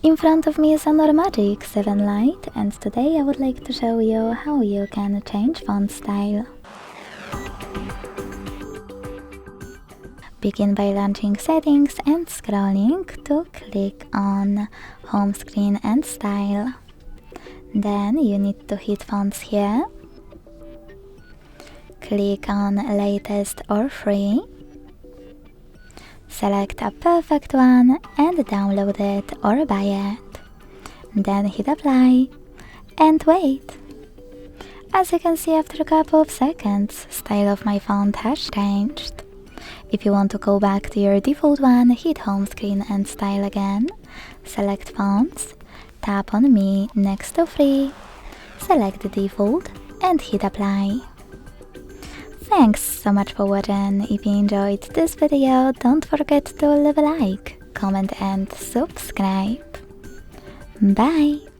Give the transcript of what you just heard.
In front of me is another Magic 7 Lite, and today I would like to show you how you can change font style. Begin by launching settings and scrolling to click on home screen and style. Then you need to hit fonts here. Click on latest or free. Select a perfect one and download it or buy it. Then hit apply and wait. As you can see, after a couple of seconds, style of my font has changed. If you want to go back to your default one, hit home screen and style again. Select fonts, tap on me next to free, select the default and hit apply. Thanks so much for watching. If you enjoyed this video, don't forget to leave a like, comment and subscribe. Bye!